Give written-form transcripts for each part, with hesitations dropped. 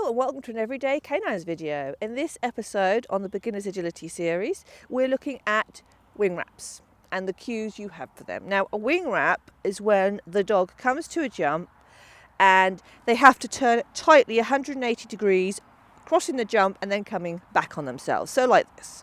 Hello and welcome to an Everyday Canines video. In this episode on the Beginner's Agility series, we're looking at wing wraps and the cues you have for them. Now, a wing wrap is when the dog comes to a jump and they have to turn it tightly 180 degrees, crossing the jump and then coming back on themselves. So like this.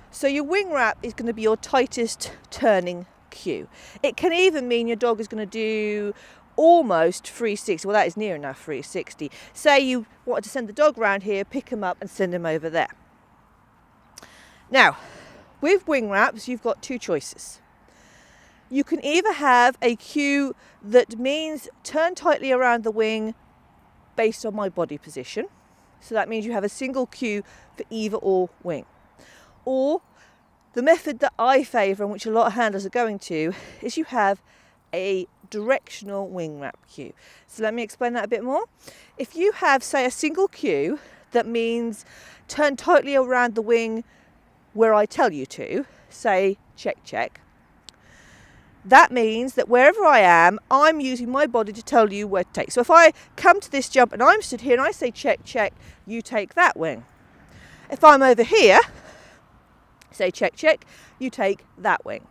So your wing wrap is going to be your tightest turning cue. It can even mean your dog is going to do almost 360. Well, that is near enough 360. Say you wanted to send the dog around here, pick him up and send him over there. Now, with wing wraps, you've got two choices. You can either have a cue that means turn tightly around the wing based on my body position. So that means you have a single cue for either or wing. Or the method that I favour and which a lot of handlers are going to is you have a directional wing wrap cue. So let me explain that a bit more. If you have, say, a single cue that means turn tightly around the wing where I tell you to, say check, check, that means that wherever I am, I'm using my body to tell you where to take. So if I come to this jump and I'm stood here and I say check, check, you take that wing. If I'm over here, say check, check, you take that wing.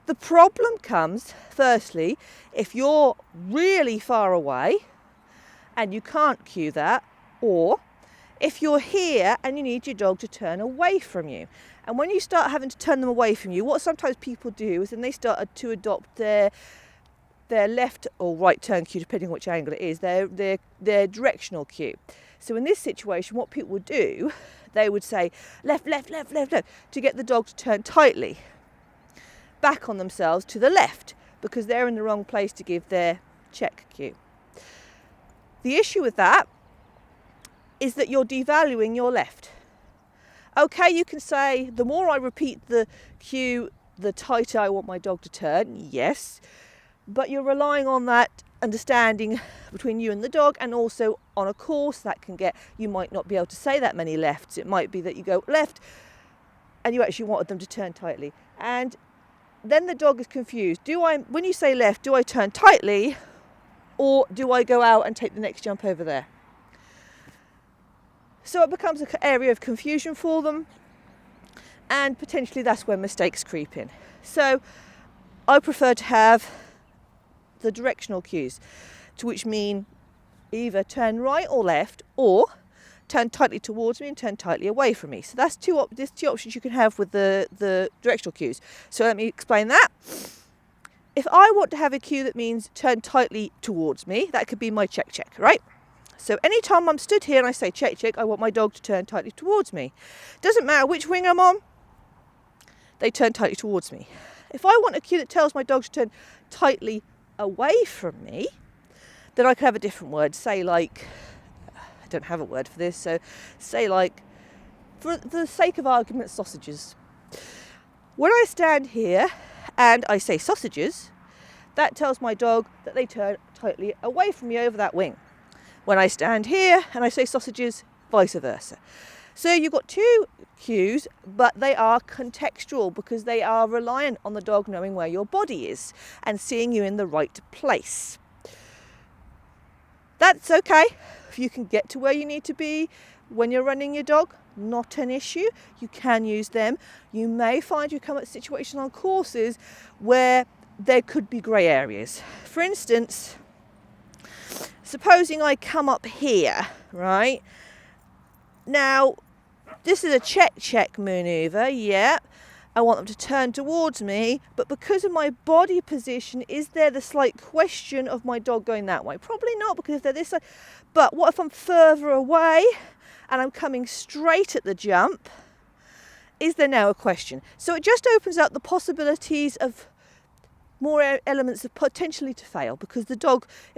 The problem comes, firstly, if you're really far away and you can't cue that, or if you're here and you need your dog to turn away from you. And when you start having to turn them away from you, what sometimes people do is then they start to adopt their left or right turn cue, depending on which angle it is, their directional cue. So in this situation, what people would do, they would say left, left, left, left, left, to get the dog to turn tightly back on themselves to the left, because they're in the wrong place to give their check cue. The issue with that is that you're devaluing your left. Okay, you can say the more I repeat the cue, the tighter I want my dog to turn, yes, but you're relying on that understanding between you and the dog, and also on a course that can get, you might not be able to say that many lefts. It might be that you go left and you actually wanted them to turn tightly, and then the dog is confused. When you say left, do I turn tightly or do I go out and take the next jump over there? So it becomes an area of confusion for them, and potentially that's where mistakes creep in. So I prefer to have the directional cues, to which mean either turn right or left, or turn tightly towards me and turn tightly away from me. So that's there's two options you can have with the directional cues. So let me explain that. If I want to have a cue that means turn tightly towards me, that could be my check, check, right? So anytime I'm stood here and I say check, check, I want my dog to turn tightly towards me. Doesn't matter which wing I'm on, they turn tightly towards me. If I want a cue that tells my dog to turn tightly away from me, then I could have a different word. Say like, I don't have a word for this, so say like, for the sake of argument, sausages. When I stand here and I say sausages, that tells my dog that they turn tightly away from me over that wing. When I stand here and I say sausages, vice versa. So you've got two cues, but they are contextual because they are reliant on the dog knowing where your body is and seeing you in the right place. That's okay. If you can get to where you need to be when you're running your dog, not an issue. You can use them. You may find you come at situations on courses where there could be grey areas. For instance, supposing I come up here, right? Now, this is a check maneuver, yeah. I want them to turn towards me, but because of my body position, is there the slight question of my dog going that way? Probably not, because if they're this side. But what if I'm further away and I'm coming straight at the jump? Is there now a question? So it just opens up the possibilities of more elements of potentially to fail, because if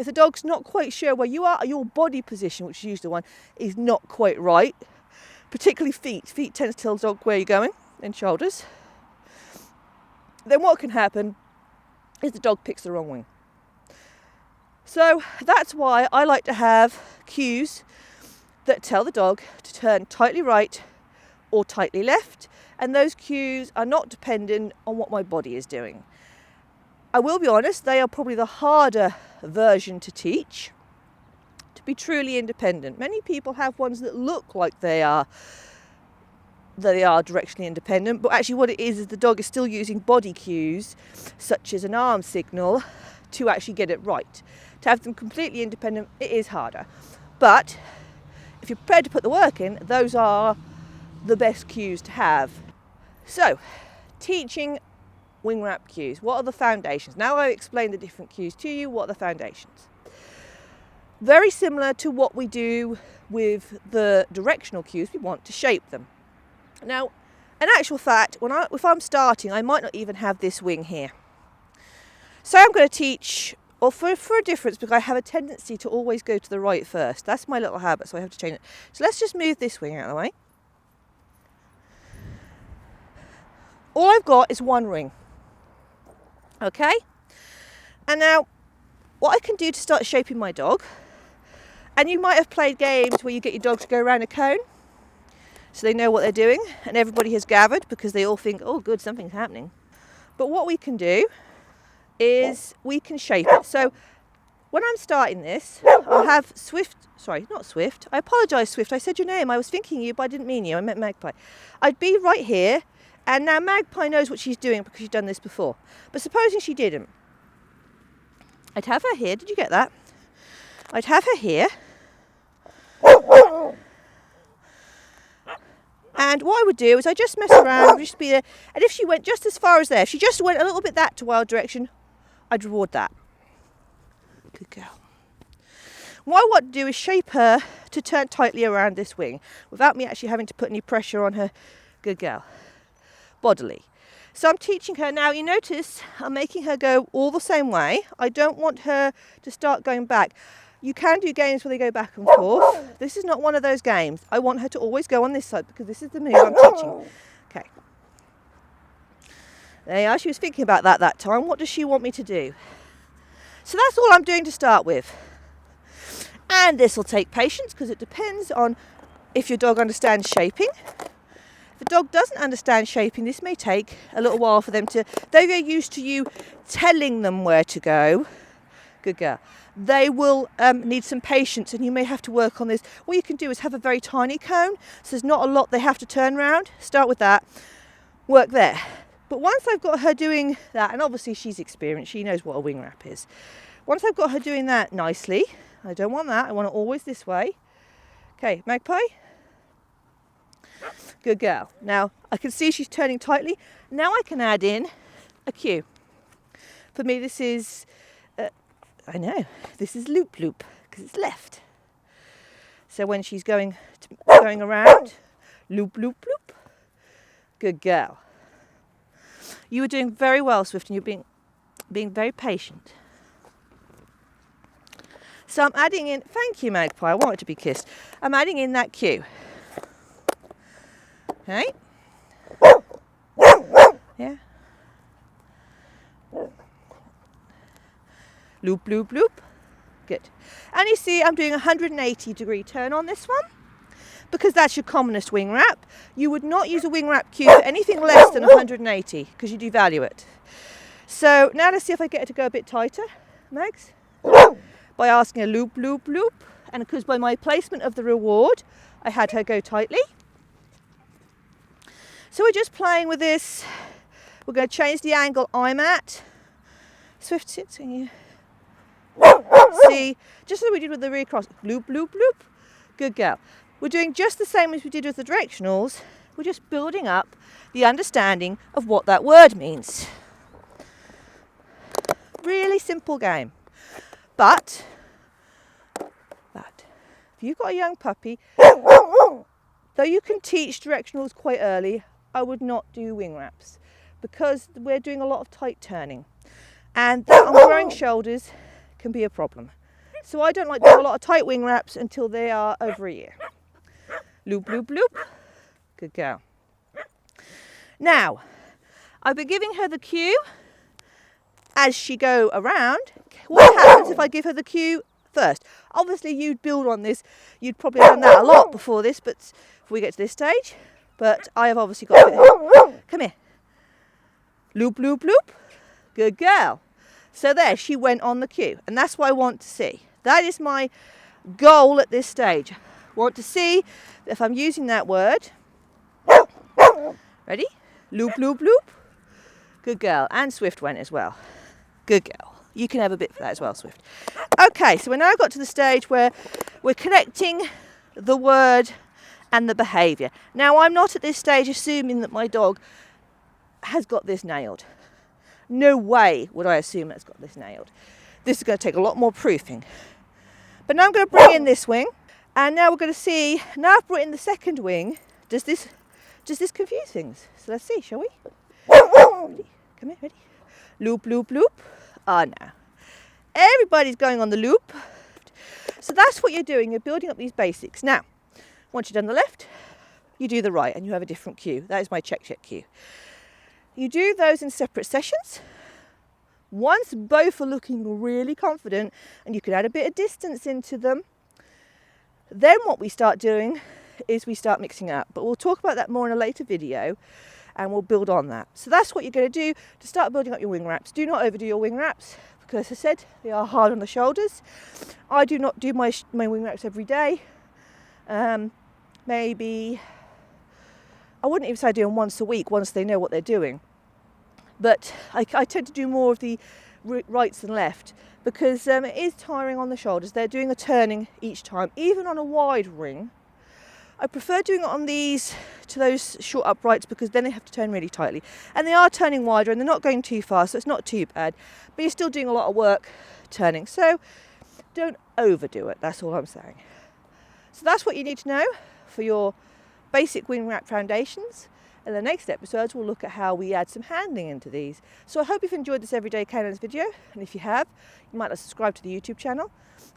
the dog's not quite sure where you are, your body position, which is usually the one, is not quite right, particularly feet. Feet tend to tell the dog where you're going, and shoulders. Then what can happen is the dog picks the wrong wing. So that's why I like to have cues that tell the dog to turn tightly right or tightly left, and those cues are not dependent on what my body is doing. I will be honest, they are probably the harder version to teach, to be truly independent. Many people have ones that look like they are directionally independent, but actually what it is the dog is still using body cues, such as an arm signal, to actually get it right. To have them completely independent, it is harder. But if you're prepared to put the work in, those are the best cues to have. So, teaching wing wrap cues. What are the foundations? Now I've explained the different cues to you, what are the foundations? Very similar to what we do with the directional cues, we want to shape them. Now, in actual fact, if I'm starting, I might not even have this wing here. So I'm going to teach, or for a difference, because I have a tendency to always go to the right first. That's my little habit, so I have to change it. So let's just move this wing out of the way. All I've got is one ring. Okay? And now, what I can do to start shaping my dog, and you might have played games where you get your dog to go around a cone, so they know what they're doing, and everybody has gathered because they all think, oh good, something's happening. But what we can do is we can shape it. So when I'm starting this, I'll have I apologise Swift, I said your name, I was thinking you, but I didn't mean you, I meant Magpie. I'd be right here, and now Magpie knows what she's doing because she's done this before. But supposing she didn't, I'd have her here, did you get that? I'd have her here. And what I would do is I just mess around, just be there, and if she went just as far as there, if she just went a little bit that to wild direction, I'd reward that. Good girl. What I want to do is shape her to turn tightly around this wing without me actually having to put any pressure on her. Good girl. Bodily. So I'm teaching her now. You notice I'm making her go all the same way. I don't want her to start going back. You can do games where they go back and forth. This is not one of those games. I want her to always go on this side because this is the move I'm teaching. Okay. There you are. She was thinking about that time. What does she want me to do? So that's all I'm doing to start with. And this will take patience because it depends on if your dog understands shaping. If the dog doesn't understand shaping, this may take a little while for them to, though they're used to you telling them where to go, good girl, they will need some patience, and you may have to work on this. What you can do is have a very tiny cone, so there's not a lot they have to turn around. Start with that, work there. But once I've got her doing that, and obviously she's experienced, she knows what a wing wrap is. Once I've got her doing that nicely, I don't want that, I want it always this way. Okay, Magpie. Good girl. Now, I can see she's turning tightly. Now I can add in a cue. For me, this is, this is loop loop, because it's left. So when she's going around, loop loop loop. Good girl. You were doing very well, Swift, and you're being very patient. So I'm adding in, thank you Magpie, I want it to be kissed. I'm adding in that cue. Okay? Yeah. Loop, loop, loop. Good. And you see I'm doing a 180-degree turn on this one because that's your commonest wing wrap. You would not use a wing wrap cue for anything less than 180 because you devalue it. So now let's see if I get her to go a bit tighter, Mags. By asking a loop, loop, loop. And because by my placement of the reward, I had her go tightly. So we're just playing with this. We're going to change the angle I'm at. Swift sits in you. See, just as we did with the recross. Loop, loop, loop. Good girl. We're doing just the same as we did with the directionals. We're just building up the understanding of what that word means. Really simple game. But if you've got a young puppy, though you can teach directionals quite early, I would not do wing wraps because we're doing a lot of tight turning. And that on growing shoulders can be a problem. So I don't like to do a lot of tight wing wraps until they are over a year. Loop, loop, loop. Good girl. Now, I've been giving her the cue as she go around. What happens if I give her the cue first? Obviously you'd build on this. You'd probably have done that a lot before this, but before we get to this stage. But I have obviously got a bit. Come here. Loop, loop, loop. Good girl. So there, she went on the cue, and that's what I want to see. That is my goal at this stage. Want to see if I'm using that word. Ready? Loop, loop, loop. Good girl. And Swift went as well. Good girl. You can have a bit for that as well, Swift. Okay, so we're now got to the stage where we're connecting the word and the behaviour. Now, I'm not at this stage assuming that my dog has got this nailed. No way would I assume it's got this nailed. This is going to take a lot more proofing. But now I'm going to bring in this wing, and now we're going to see, now I've brought in the second wing, does this confuse things? So let's see, shall we? Ready? Come here, ready? Loop, loop, loop. Ah, now. Everybody's going on the loop. So that's what you're doing, you're building up these basics. Now, once you've done the left, you do the right, and you have a different cue. That is my check, check cue. You do those in separate sessions. Once both are looking really confident and you can add a bit of distance into them, then what we start doing is we start mixing it up. But we'll talk about that more in a later video and we'll build on that. So that's what you're going to do to start building up your wing wraps. Do not overdo your wing wraps because, as I said, they are hard on the shoulders. I do not do my wing wraps every day. Maybe, I wouldn't even say I do them once a week once they know what they're doing. But I tend to do more of the rights and left because it is tiring on the shoulders. They're doing a turning each time, even on a wide ring. I prefer doing it on these to those short uprights because then they have to turn really tightly. And they are turning wider and they're not going too fast, so it's not too bad. But you're still doing a lot of work turning. So don't overdo it, that's all I'm saying. So that's what you need to know for your basic wing wrap foundations. In the next episodes, we'll look at how we add some handling into these. So I hope you've enjoyed this Everyday Canines video. And if you have, you might subscribe to the YouTube channel.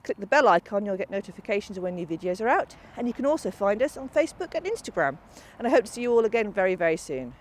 Click the bell icon, you'll get notifications of when new videos are out. And you can also find us on Facebook and Instagram. And I hope to see you all again very, very soon.